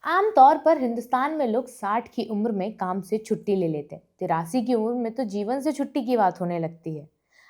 आमतौर पर हिंदुस्तान में लोग 60 की उम्र में काम से छुट्टी ले लेते हैं। 83 की उम्र में तो जीवन से छुट्टी की बात होने लगती है।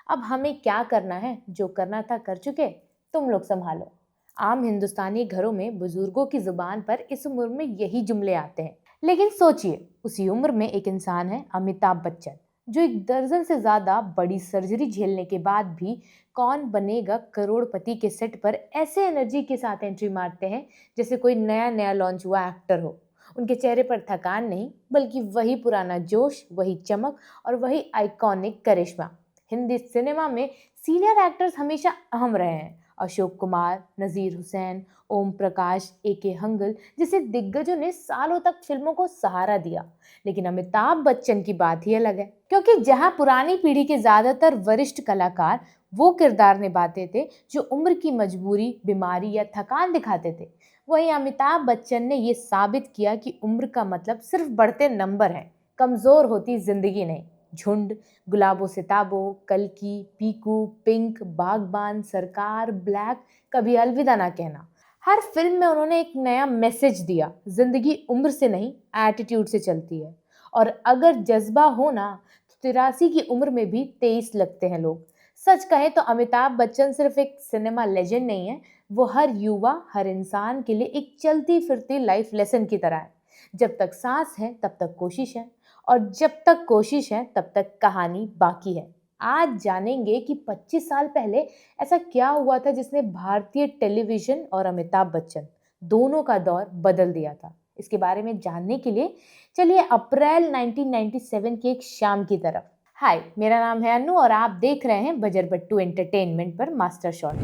अब हमें क्या करना है? जो करना था कर चुके, तुम लोग संभालो। आम हिंदुस्तानी घरों में बुजुर्गों की जुबान पर इस उम्र में यही जुमले आते हैं। लेकिन सोचिए, उसी उम्र में एक इंसान है, अमिताभ बच्चन, जो एक दर्जन से ज्यादा बड़ी सर्जरी झेलने के बाद भी कौन बनेगा करोड़पति के सेट पर ऐसे एनर्जी के साथ एंट्री मारते हैं जैसे कोई नया नया लॉन्च हुआ एक्टर हो। उनके चेहरे पर थकान नहीं, बल्कि वही पुराना जोश, वही चमक और वही आइकॉनिक करिश्मा। हिंदी सिनेमा में सीनियर एक्टर्स हमेशा अहम रहे हैं। अशोक कुमार, नजीर हुसैन, ओम प्रकाश, ए हंगल जैसे दिग्गजों ने सालों तक फिल्मों को सहारा दिया। लेकिन अमिताभ बच्चन की बात ही अलग है, क्योंकि जहां पुरानी पीढ़ी के ज्यादातर वरिष्ठ कलाकार वो किरदार निभाते थे जो उम्र की मजबूरी, बीमारी या थकान दिखाते थे, वहीं अमिताभ बच्चन ने ये साबित किया कि उम्र का मतलब सिर्फ बढ़ते नंबर है, कमजोर होती जिंदगी नहीं। झुंड, गुलाबो सिताबो, कल्कि, पीकू, पिंक, बागबान, सरकार, ब्लैक, कभी अलविदा ना कहना, हर फिल्म में उन्होंने एक नया मैसेज दिया। जिंदगी उम्र से नहीं, एटीट्यूड से चलती है। और अगर जज्बा हो ना, तो 83 की उम्र में भी 23 लगते हैं लोग। सच कहें तो अमिताभ बच्चन सिर्फ एक सिनेमा लेजेंड नहीं है, वो हर युवा, हर इंसान के लिए एक चलती फिरती लाइफ लेसन की तरह है। जब तक सांस है तब तक कोशिश है, और जब तक कोशिश है तब तक कहानी बाकी है। आज जानेंगे कि 25 साल पहले ऐसा क्या हुआ था जिसने भारतीय टेलीविजन और अमिताभ बच्चन दोनों का दौर बदल दिया था। इसके बारे में जानने के लिए चलिए अप्रैल 1997 की एक शाम की तरफ। हाय, मेरा नाम है अनु और आप देख रहे हैं बजर बट्टू एंटरटेनमेंट पर मास्टर शॉट।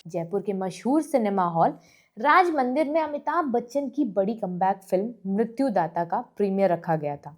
जयपुर के मशहूर सिनेमा हॉल राज मंदिर में अमिताभ बच्चन की बड़ी कमबैक फिल्म मृत्युदाता का प्रीमियर रखा गया था।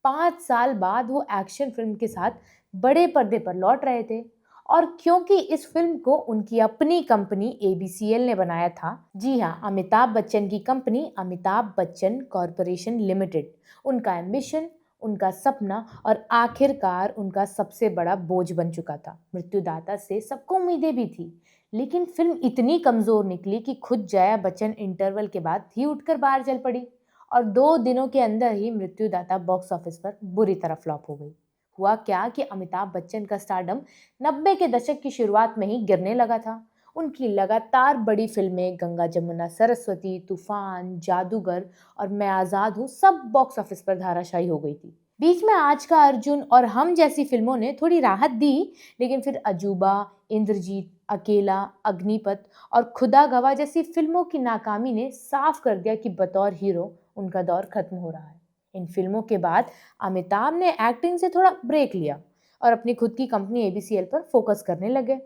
5 साल बाद वो एक्शन फिल्म के साथ बड़े पर्दे पर लौट रहे थे। और क्योंकि इस फिल्म को उनकी अपनी कंपनी एबीसीएल ने बनाया था, जी हाँ, अमिताभ बच्चन की company Amitabh Bachchan corporation limited, उनका एम्बिशन, उनका सपना और आखिरकार उनका सबसे बड़ा बोझ बन चुका था। मृत्युदाता से सबको उम्मीदें भी थी, लेकिन फिल्म इतनी कमजोर निकली कि खुद जया बच्चन इंटरवल के बाद ही उठकर बाहर चल पड़ी। और 2 दिनों के अंदर ही मृत्युदाता बॉक्स ऑफिस पर बुरी तरह फ्लॉप हो गई। हुआ क्या कि अमिताभ बच्चन का स्टारडम 90 के दशक की शुरुआत में ही गिरने लगा था। उनकी लगातार बड़ी फिल्में गंगा जमुना सरस्वती, तूफान, जादूगर और मैं आजाद हूँ सब बॉक्स ऑफिस पर धाराशायी हो गई थी। बीच में आज का अर्जुन और हम जैसी फिल्मों ने थोड़ी राहत दी, लेकिन फिर अजूबा, इंद्रजीत, अकेला, अग्निपथ और खुदा गवाह जैसी फिल्मों की नाकामी ने साफ कर दिया कि बतौर हीरो उनका दौर खत्म हो रहा है। इन फिल्मों के बाद अमिताभ ने एक्टिंग से थोड़ा ब्रेक लिया और अपनी खुद की कंपनी एबीसीएल पर फोकस करने लगे।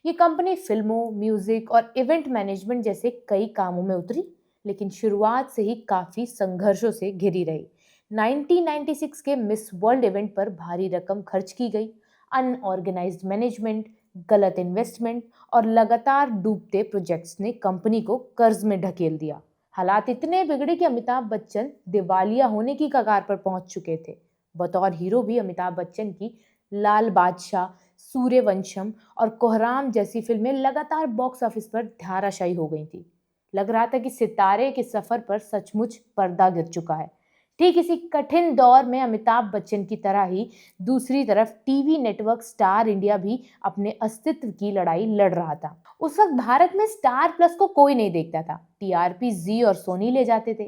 ये कंपनी फिल्मों, म्यूजिक और इवेंट मैनेजमेंट जैसे कई कामों में उतरी, लेकिन शुरुआत से ही काफी संघर्षों से घिरी रही। 1996 के मिस वर्ल्ड इवेंट पर भारी रकम खर्च की गई। अनऑर्गेनाइज्ड मैनेजमेंट, गलत इन्वेस्टमेंट और लगातार डूबते प्रोजेक्ट्स ने कंपनी को कर्ज में ढकेल दिया। हालात इतने बिगड़े कि अमिताभ बच्चन दिवालिया होने की कगार पर पहुंच चुके थे। बतौर हीरो भी अमिताभ बच्चन की लाल बादशाह, सूर्यवंशम और कोहराम जैसी फिल्में लगातार बॉक्स ऑफिस पर धाराशायी हो गई थी। लग रहा था कि सितारे के सफर पर सचमुच पर्दा गिर चुका है। ठीक इसी कठिन दौर में अमिताभ बच्चन की तरह ही दूसरी तरफ टीवी नेटवर्क स्टार इंडिया भी अपने अस्तित्व की लड़ाई लड़ रहा था। उस वक्त भारत में स्टार प्लस को कोई नहीं देखता था। टीआरपी जी और सोनी ले जाते थे।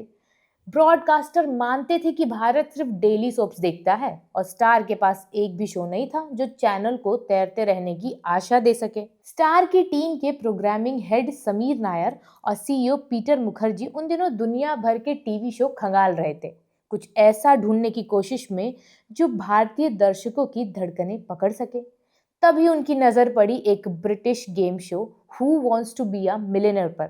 ब्रॉडकास्टर मानते थे कि भारत सिर्फ डेली सोप्स देखता है और स्टार के पास एक भी शो नहीं था जो चैनल को तैरते रहने की आशा दे सके। स्टार की टीम के प्रोग्रामिंग हेड समीर नायर और सीईओ पीटर मुखर्जी उन दिनों दुनिया भर के टीवी शो खंगाल रहे थे, कुछ ऐसा ढूंढने की कोशिश में जो भारतीय दर्शकों की धड़कनें पकड़ सके। तभी उनकी नजर पड़ी एक British game show who wants to be a millionaire पर,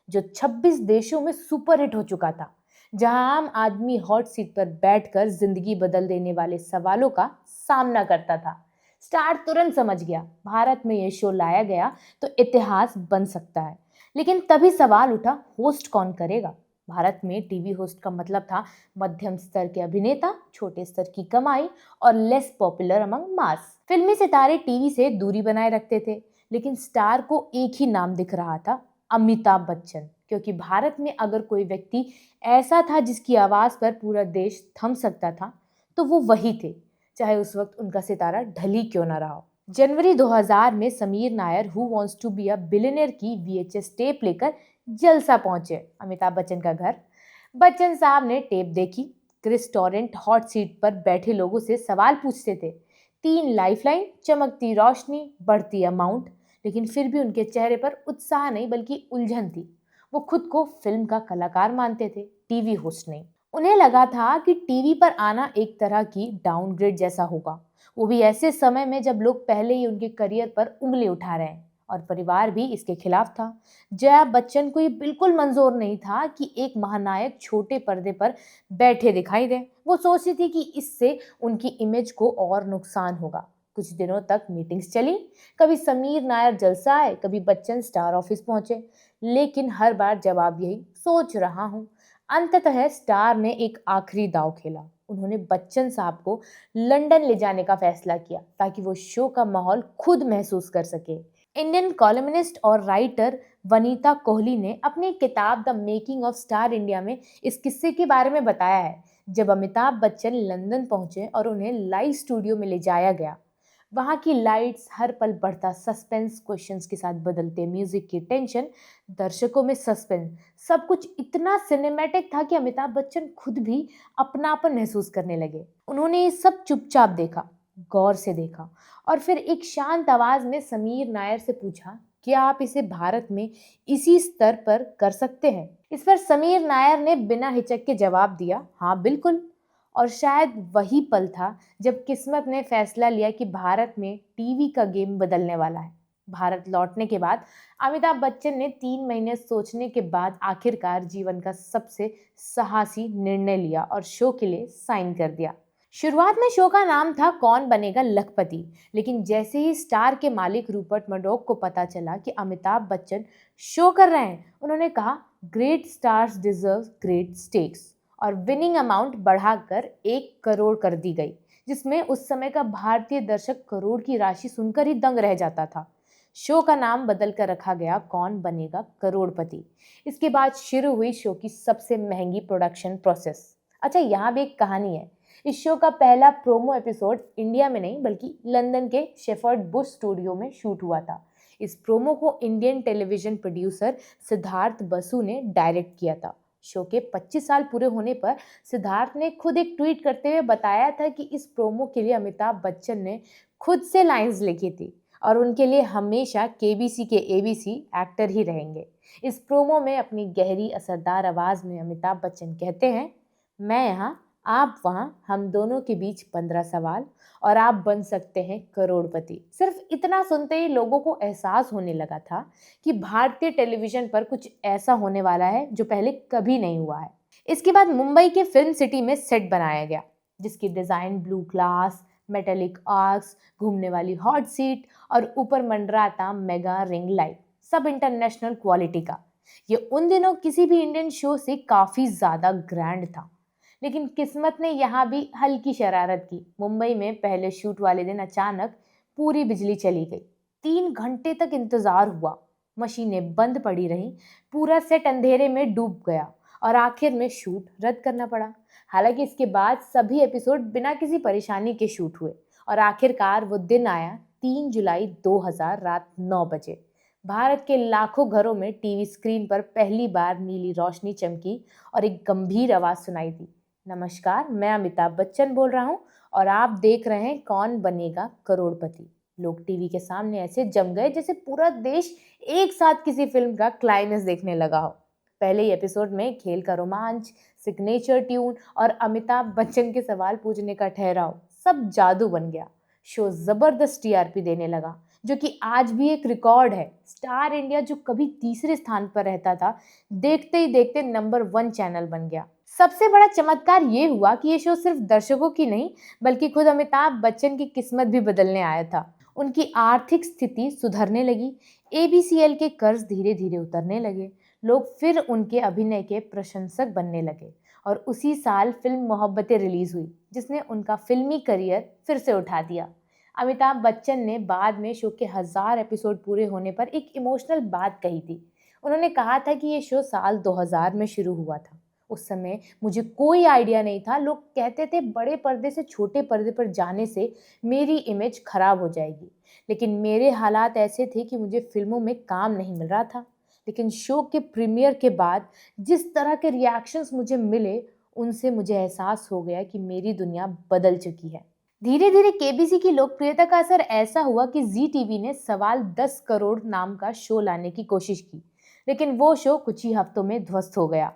जो 26 देशों में सुपरहिट हो चुका था, जहां आम आदमी हॉट सीट पर बैठकर जिंदगी बदल देने वाले सवालों का सामना करता था। स्टार तुरंत समझ गया, भारत में यह शो लाया गया तो इतिहास बन सकता है। लेकिन तभी सवाल उठा, होस्ट कौन करेगा? भारत में टीवी होस्ट का मतलब था मध्यम स्तर के अभिनेता, छोटे स्तर की कमाई और लेस पॉपुलर अमंग मास। फिल्मी सितारे टीवी से दूरी बनाए रखते थे, लेकिन स्टार को एक ही नाम दिख रहा था, अमिताभ बच्चन, क्योंकि भारत में अगर कोई व्यक्ति ऐसा था जिसकी आवाज़ पर पूरा देश थम सकता था, तो वो वही थे, चाहे उस वक्त उनका सितारा ढल ही क्यों ना रहा हो। जनवरी 2000 में Sameer Nair who wants to be a billionaire की वीएचएस टेप लेकर जलसा पहुंचे अमिताभ बच्चन का घर। बच्चन साहब ने टेप देखी। क्रिस टोरेंट हॉट सीट पर बैठे लोगों से सवाल पूछते थे। 3 लाइफलाइन, चमकती रोशनी, बढ़ती अमाउंट, लेकिन फिर भी उनके चेहरे पर उत्साह नहीं बल्कि उलझन थी। वो खुद को फिल्म का कलाकार मानते थे, टीवी होस्ट नहीं। उन्हें लगा था कि टीवी पर आना एक तरह की डाउनग्रेड जैसा होगा, वो भी ऐसे समय में जब लोग पहले ही उनके करियर पर उंगली उठा रहे हैं। और परिवार भी इसके खिलाफ था। जया बच्चन को ये बिल्कुल मंजूर नहीं था कि एक महानायक छोटे पर्दे पर बैठे दिखाई दे। वो सोचती थी कि इससे उनकी इमेज को और नुकसान होगा। कुछ दिनों तक मीटिंग्स चली। कभी समीर नायर जलसा आए, कभी बच्चन स्टार ऑफिस पहुंचे, लेकिन हर बार जवाब यही, सोच रहा हूँ। अंततः स्टार ने एक आखिरी दांव खेला। उन्होंने बच्चन साहब को लंदन ले जाने का फैसला किया ताकि वो शो का माहौल खुद महसूस कर सके। इंडियन कॉलमनिस्ट और राइटर वनीता कोहली ने अपनी किताब the making of star India में इस किस्से के बारे में बताया है। जब अमिताभ बच्चन लंदन पहुंचे और उन्हें लाइव स्टूडियो में ले जाया गया, वहां की लाइट्स, हर पल बढ़ता सस्पेंस, क्वेश्चंस के साथ बदलते म्यूजिक की टेंशन, दर्शकों में सस्पेंस, सब कुछ इतना सिनेमैटिक था कि अमिताभ बच्चन खुद भी अपनापन महसूस करने लगे। उन्होंने ये सब चुपचाप देखा, गौर से देखा, और फिर एक शांत आवाज में समीर नायर से पूछा, क्या आप इसे भारत में इसी स्तर पर कर सकते हैं? इस पर समीर नायर ने बिना हिचक के जवाब दिया, हाँ बिल्कुल। और शायद वही पल था जब किस्मत ने फैसला लिया कि भारत में टीवी का गेम बदलने वाला है। भारत लौटने के बाद अमिताभ बच्चन ने 3 महीने सोचने के बाद आखिरकार जीवन का सबसे साहसी निर्णय लिया और शो के लिए साइन कर दिया। शुरुआत में शो का नाम था कौन बनेगा लखपति, लेकिन जैसे ही स्टार के मालिक रूपर्ट मर्डोक को पता चला कि अमिताभ बच्चन शो कर रहे हैं, उन्होंने कहा, great stars deserve great stakes, और विनिंग अमाउंट बढ़ाकर 1 करोड़ कर दी गई, जिसमें उस समय का भारतीय दर्शक करोड़ की राशि सुनकर ही दंग रह जाता था। शो का नाम बदल कर रखा गया कौन बनेगा करोड़पति। इसके बाद शुरू हुई शो की सबसे महंगी प्रोडक्शन प्रोसेस। अच्छा, यहाँ भी एक कहानी है। इस शो का पहला प्रोमो एपिसोड इंडिया में नहीं बल्कि लंदन के शेफर्ड बुश स्टूडियो में शूट हुआ था। इस प्रोमो को Indian television producer Siddharth Basu ने डायरेक्ट किया था। शो के 25 साल पूरे होने पर सिद्धार्थ ने खुद एक ट्वीट करते हुए बताया था कि इस प्रोमो के लिए अमिताभ बच्चन ने खुद से लाइंस लिखी थी और उनके लिए हमेशा केबीसी के एबीसी एक्टर ही रहेंगे। इस प्रोमो में अपनी गहरी असरदार आवाज में अमिताभ बच्चन कहते हैं, मैं यहाँ, आप वहाँ, हम दोनों के बीच 15 सवाल और आप बन सकते हैं करोड़पति। सिर्फ इतना सुनते ही लोगों को एहसास होने लगा था कि भारतीय टेलीविजन पर कुछ ऐसा होने वाला है जो पहले कभी नहीं हुआ है। इसके बाद मुंबई के फिल्म सिटी में सेट बनाया गया, जिसकी design blue glass, metallic arcs, घूमने वाली हॉट सीट और ऊपर मंडराता मेगा रिंग लाइट, सब इंटरनेशनल क्वालिटी का। ये उन दिनों किसी भी इंडियन शो से काफी ज्यादा ग्रैंड था। लेकिन किस्मत ने यहाँ भी हल्की शरारत की। मुंबई में पहले शूट वाले दिन अचानक पूरी बिजली चली गई। 3 घंटे तक इंतजार हुआ, मशीनें बंद पड़ी रहीं, पूरा सेट अंधेरे में डूब गया और आखिर में शूट रद्द करना पड़ा। हालांकि इसके बाद सभी एपिसोड बिना किसी परेशानी के शूट हुए और आखिरकार वो दिन आया 3 जुलाई 2000 रात 9 बजे। भारत के लाखों घरों में टीवी स्क्रीन पर पहली बार नीली रोशनी चमकी और एक गंभीर आवाज सुनाई दी, नमस्कार, मैं अमिताभ बच्चन बोल रहा हूँ और आप देख रहे हैं कौन बनेगा करोड़पति। लोग टीवी के सामने ऐसे जम गए जैसे पूरा देश एक साथ किसी फिल्म का क्लाइमेक्स देखने लगा हो। पहले ही एपिसोड में खेल का रोमांच, सिग्नेचर ट्यून और अमिताभ बच्चन के सवाल पूछने का ठहराव, सब जादू बन गया। शो जबरदस्त टीआरपी देने लगा, जो कि आज भी एक रिकॉर्ड है। स्टार इंडिया, जो कभी तीसरे स्थान पर रहता था, देखते ही देखते नंबर 1 चैनल बन गया। सबसे बड़ा चमत्कार ये हुआ कि ये शो सिर्फ दर्शकों की नहीं बल्कि खुद अमिताभ बच्चन की किस्मत भी बदलने आया था। उनकी आर्थिक स्थिति सुधरने लगी, एबीसीएल के कर्ज धीरे धीरे उतरने लगे, लोग फिर उनके अभिनय के प्रशंसक बनने लगे और उसी साल फिल्म मोहब्बतें रिलीज हुई, जिसने उनका फिल्मी करियर फिर से उठा दिया। अमिताभ बच्चन ने बाद में शो के 1000 एपिसोड पूरे होने पर एक इमोशनल बात कही थी। उन्होंने कहा था कि ये शो साल 2000 में शुरू हुआ था। उस समय मुझे कोई आइडिया नहीं था। लोग कहते थे बड़े पर्दे से छोटे पर्दे पर जाने से मेरी इमेज खराब हो जाएगी। लेकिन मेरे हालात ऐसे थे कि मुझे फ़िल्मों में काम नहीं मिल रहा था। लेकिन शो के प्रीमियर के बाद जिस तरह के रिएक्शंस मुझे मिले, उनसे मुझे एहसास हो गया कि मेरी दुनिया बदल चुकी है। धीरे-धीरे केबीसी की लोकप्रियता का असर ऐसा हुआ कि जी टीवी ने सवाल 10 करोड़ नाम का शो लाने की कोशिश की, लेकिन वो शो कुछ ही हफ्तों में ध्वस्त हो गया।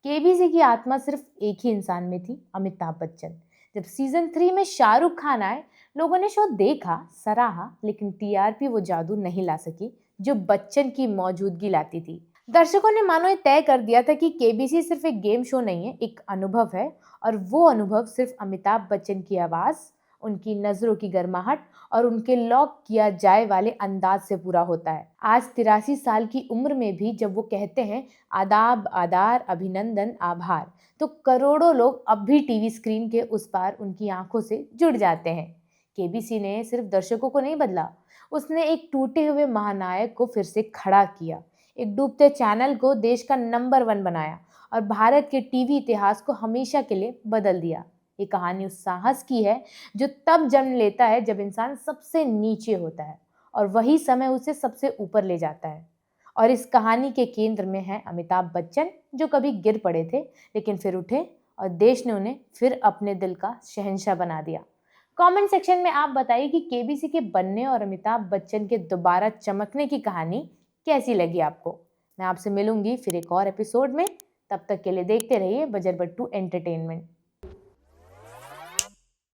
केबीसी की आत्मा सिर्फ एक ही इंसान में थी, अमिताभ बच्चन। जब सीजन 3 में शाहरुख खान आए, लोगों ने शो देखा, सराहा, लेकिन टीआरपी वो जादू नहीं ला सकी जो बच्चन की मौजूदगी लाती थी। दर्शकों ने मानो ये तय कर दिया था कि केबीसी सिर्फ एक गेम शो नहीं है, एक अनुभव है। और वो अनुभव सिर्फ अमिताभ बच्चन की आवाज़, उनकी नज़रों की गर्माहट और उनके लॉक किया जाए वाले अंदाज से पूरा होता है। आज 83 साल की उम्र में भी जब वो कहते हैं आदाब, आदार, अभिनंदन, आभार, तो करोड़ों लोग अब भी टीवी स्क्रीन के उस पार उनकी आंखों से जुड़ जाते हैं। केबीसी ने सिर्फ दर्शकों को नहीं बदला, उसने एक टूटे हुए महानायक को फिर से खड़ा किया, एक डूबते चैनल को देश का नंबर 1 बनाया और भारत के टीवी इतिहास को हमेशा के लिए बदल दिया। ये कहानी उस साहस की है जो तब जन्म लेता है जब इंसान सबसे नीचे होता है और वही समय उसे सबसे ऊपर ले जाता है। और इस कहानी के केंद्र में है अमिताभ बच्चन, जो कभी गिर पड़े थे लेकिन फिर उठे और देश ने उन्हें फिर अपने दिल का शहंशाह बना दिया। कमेंट सेक्शन में आप बताइए कि केबीसी के बनने और अमिताभ बच्चन के दोबारा चमकने की कहानी कैसी लगी आपको। मैं आपसे मिलूंगी फिर एक और एपिसोड में। तब तक के लिए देखते रहिए बजर बट्टू एंटरटेनमेंट।